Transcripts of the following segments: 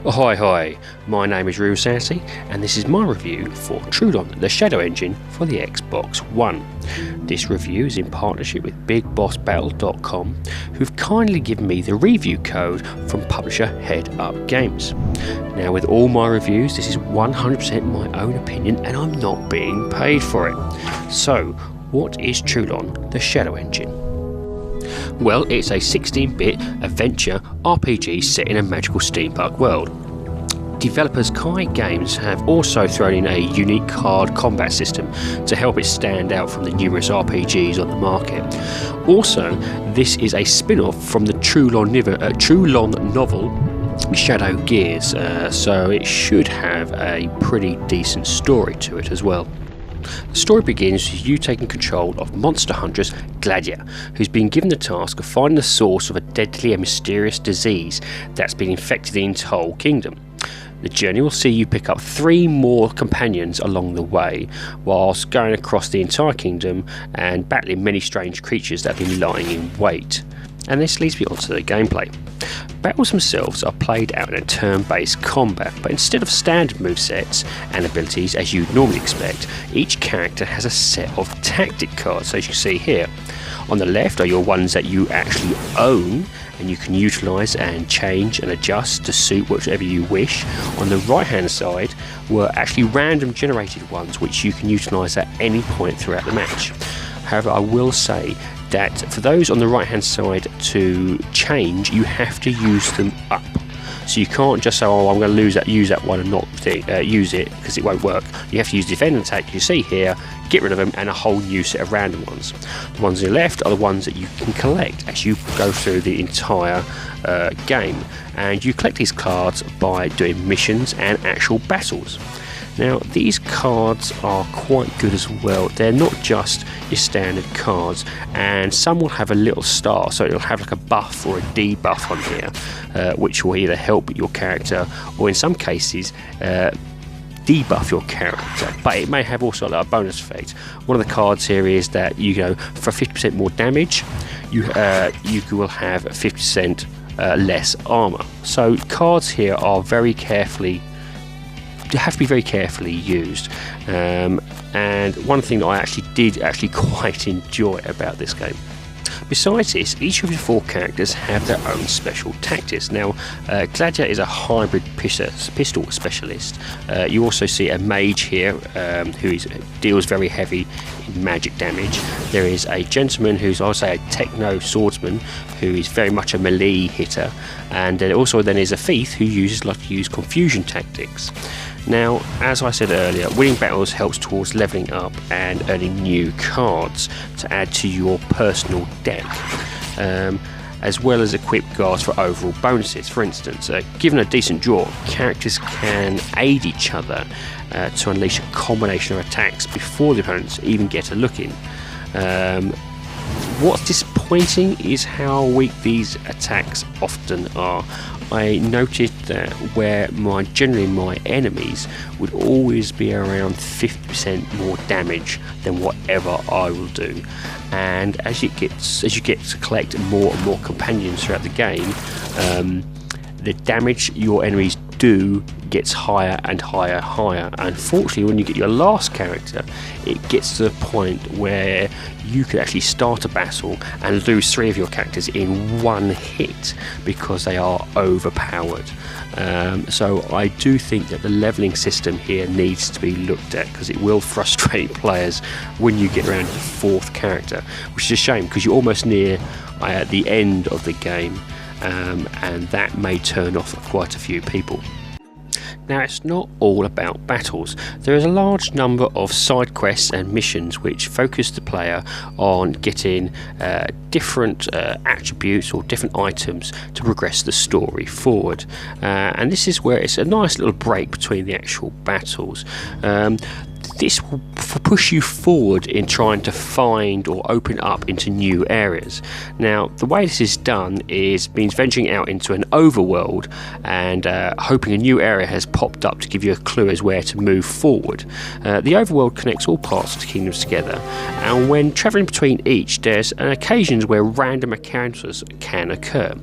Hi, my name is Real Sassy and this is my review for Trulon, the Shadow Engine for the Xbox One. This review is in partnership with BigBossBattle.com, who've kindly given me the review code from publisher Headup Games. Now, with all my reviews, this is 100% my own opinion and I'm not being paid for it. So, what is Trulon, the Shadow Engine? Well, it's a 16-bit adventure RPG set in a magical steampunk world. Developer Kyy Games have also thrown in a unique card combat system to help it stand out from the numerous RPGs on the market. Also, this is a spin-off from the Trulon novel Shadow Gears, so it should have a pretty decent story to it as well. The story begins with you taking control of monster huntress Gladia, who's been given the task of finding the source of a deadly and mysterious disease that's been infected the entire kingdom. The journey will see you pick up 3 more companions along the way, whilst going across the entire kingdom and battling many strange creatures that have been lying in wait. And this leads me on to the gameplay. Battles themselves are played out in a turn-based combat, but instead of standard movesets and abilities as you'd normally expect, each character has a set of tactic cards, as you see here. On the left are your ones that you actually own, and you can utilise and change and adjust to suit whichever you wish. On the right hand side were actually random generated ones which you can utilise at any point throughout the match. However, I will say that for those on the right hand side to change, you have to use them up. So you can't just say, oh, I'm going to use that one and not use it, because it won't work. You have to use defend and attack, you see here, get rid of them, and a whole new set of random ones. The ones on the left are the ones that you can collect as you go through the entire game. And you collect these cards by doing missions and actual battles. Now, these cards are quite good as well. They're not just your standard cards, and some will have a little star, so it'll have like a buff or a debuff on here, which will either help your character or in some cases debuff your character, but it may have also like a bonus effect. One of the cards here is that you go for 50% more damage, you will have 50% less armor. So cards here are very carefully. You have to be very carefully used, and one thing that I did quite enjoy about this game. Besides this, each of your 4 characters have their own special tactics. Now, Gladia is a hybrid pistol specialist. You also see a mage here who deals very heavy in magic damage. There is a gentleman who's, I'll say, a techno swordsman who is very much a melee hitter, and there also then is a thief who uses confusion tactics. Now, as I said earlier, winning battles helps towards levelling up and earning new cards to add to your personal deck, as well as equip guards for overall bonuses. For instance, given a decent draw, characters can aid each other to unleash a combination of attacks before the opponents even get a look in. What's disappointing is how weak these attacks often are. I noted that where generally my enemies would always be around 50% more damage than whatever I will do, and as you get to collect more and more companions throughout the game, the damage your enemies do gets higher and higher. Unfortunately, when you get your last character, it gets to the point where you could actually start a battle and lose 3 of your characters in one hit because they are overpowered. So I do think that the leveling system here needs to be looked at, because it will frustrate players when you get around to the 4th character, which is a shame because you're almost near at the end of the game, and that may turn off quite a few people. Now, it's not all about battles. There is a large number of side quests and missions which focus the player on getting different attributes or different items to progress the story forward. And this is where it's a nice little break between the actual battles. This will push you forward in trying to find or open up into new areas. Now, the way this is done means venturing out into an overworld and hoping a new area has popped up to give you a clue as where to move forward. The overworld connects all parts of the kingdoms together, and when travelling between each, there's occasions where random encounters can occur.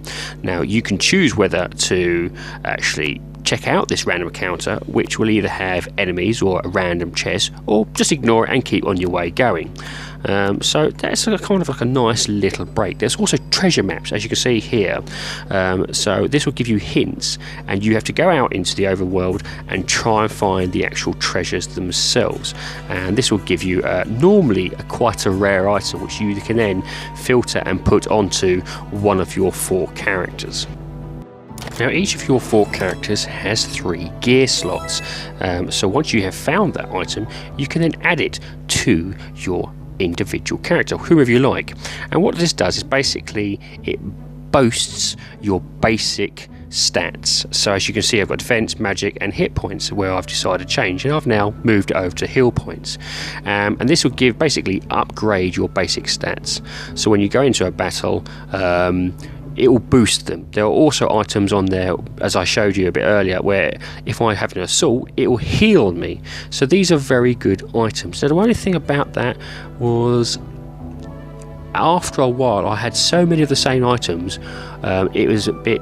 Now, you can choose whether to actually check out this random encounter, which will either have enemies or a random chest, or just ignore it and keep on your way going. So that's kind of like a nice little break. There's also treasure maps, as you can see here. So this will give you hints, and you have to go out into the overworld and try and find the actual treasures themselves. And this will give you normally quite a rare item, which you can then filter and put onto one of your 4 characters. Now, each of your 4 characters has 3 gear slots, so once you have found that item, you can then add it to your individual character, whoever you like. And what this does is basically it boasts your basic stats. So as you can see, I've got defense, magic and hit points where I've decided to change, and I've now moved it over to heal points, and this will basically upgrade your basic stats. So when you go into a battle, it will boost them. There are also items on there, as I showed you a bit earlier, where if I have an assault, it will heal me. So these are very good items. Now the only thing about that was, after a while I had so many of the same items, it was a bit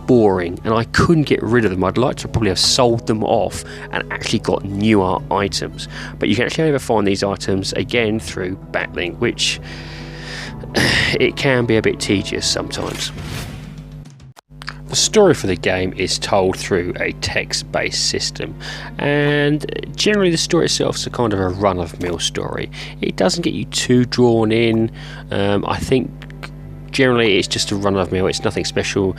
boring and I couldn't get rid of them. I'd like to probably have sold them off and actually got newer items, but you can actually only ever find these items again through battling, which it can be a bit tedious sometimes. The story for the game is told through a text-based system, and generally the story itself is a kind of a run-of-the-mill story. It doesn't get you too drawn in. I think generally it's just a run-of-the-mill, it's nothing special.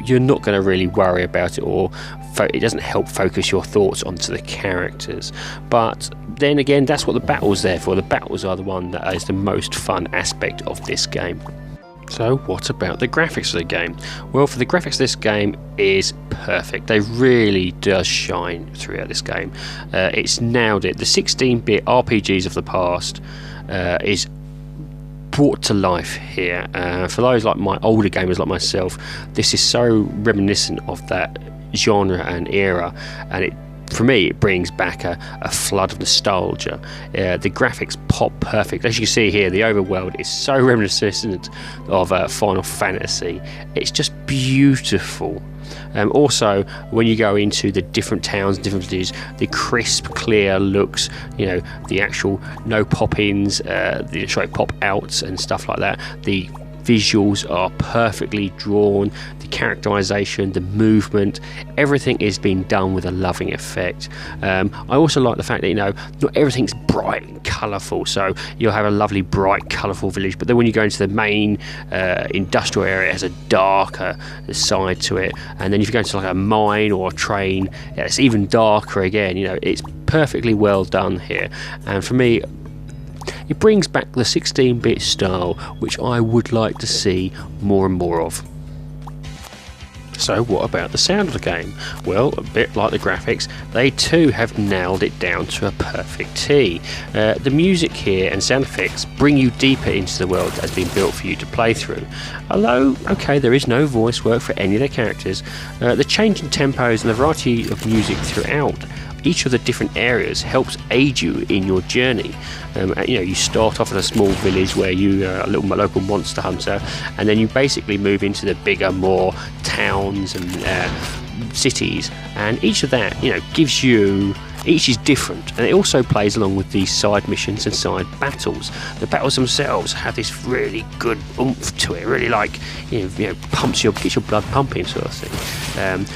You're not going to really worry about it, or it doesn't help focus your thoughts onto the characters. But then again, that's what the battle's there for. The battles are the one that is the most fun aspect of this game. So what about the graphics of the game? Well, for the graphics, this game is perfect. They really does shine throughout this game. It's nailed it. The 16-bit RPGs of the past is brought to life here. For those like my older gamers like myself, this is so reminiscent of that genre and era, and for me it brings back a flood of nostalgia. The graphics pop perfect. As you can see here, the overworld is so reminiscent of Final Fantasy. It's just beautiful. Also, when you go into the different towns and different cities, the crisp, clear looks, the actual no pop-ins, the pop-outs and stuff like that. The visuals are perfectly drawn, the characterization, the movement, everything is being done with a loving effect. I also like the fact that not everything's bright and colourful, so you'll have a lovely bright colourful village, but then when you go into the main industrial area, it has a darker side to it, and then if you go into like a mine or a train, it's even darker again. It's perfectly well done here, and for me it brings back the 16-bit style, which I would like to see more and more of. So what about the sound of the game? Well, a bit like the graphics, they too have nailed it down to a perfect T. The music here and sound effects bring you deeper into the world that has been built for you to play through. Although, okay, there is no voice work for any of the characters, the change in tempos and the variety of music throughout each of the different areas helps aid you in your journey. You start off in a small village where you are a little local monster hunter, and then you basically move into the bigger, more towns and cities, and each of that gives you, each is different, and it also plays along with these side missions and side battles. The battles themselves have this really good oomph to it, really gets your blood pumping sort of thing.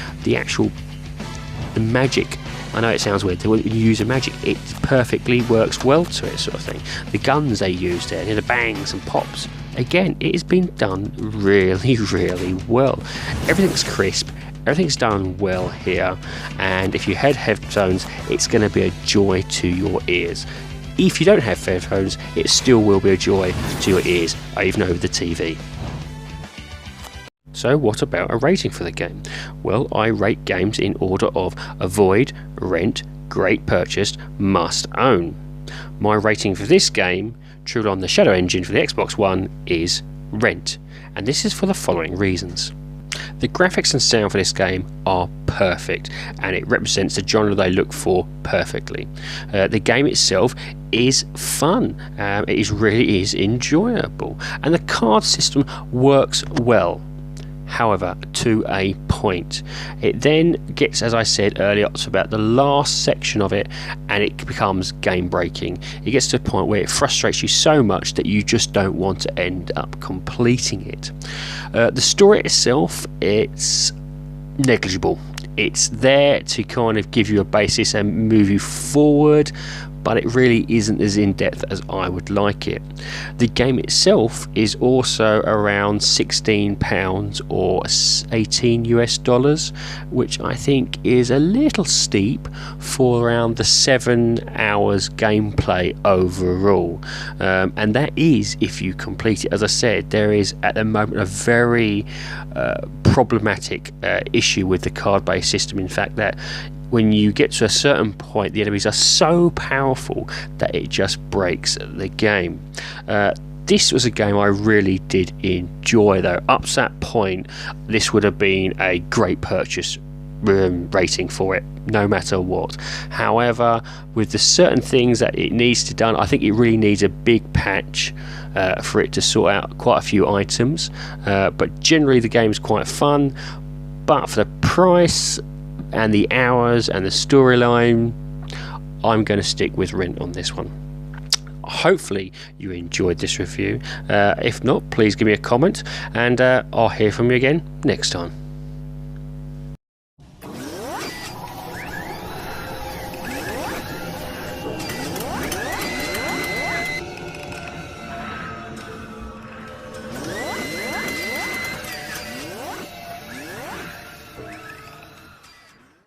The magic, I know it sounds weird, when you use a magic, it perfectly works well to it sort of thing. The guns they use there, the bangs and pops, again, it has been done really, really well. Everything's crisp, everything's done well here, and if you had headphones, it's going to be a joy to your ears. If you don't have headphones, it still will be a joy to your ears, even over the TV. So what about a rating for the game? Well, I rate games in order of avoid, rent, great purchased, must own. My rating for this game, Trulon the Shadow Engine for the Xbox One, is rent, and this is for the following reasons. The graphics and sound for this game are perfect, and it represents the genre they look for perfectly. The game itself is fun, it really is enjoyable, and the card system works well. however, to a point. It then gets, as I said earlier, to about the last section of it, and it becomes game breaking. It gets to a point where it frustrates you so much that you just don't want to end up completing it. The story itself, it's negligible. It's there to kind of give you a basis and move you forward, but it really isn't as in-depth as I would like it. The game itself is also around £16 or $18 US, which I think is a little steep for around the 7 hours gameplay overall, and that is if you complete it. As I said, there is at the moment a very problematic issue with the card-based system. In fact, that when you get to a certain point, the enemies are so powerful that it just breaks the game. This was a game I really did enjoy, though. Up to that point, this would have been a great purchase rating for it, no matter what. However, with the certain things that it needs to done, I think it really needs a big patch for it to sort out quite a few items. But generally, the game's quite fun. But for the price and the hours and the storyline, I'm going to stick with Rent on this one. Hopefully you enjoyed this review. If not, please give me a comment, and I'll hear from you again next time.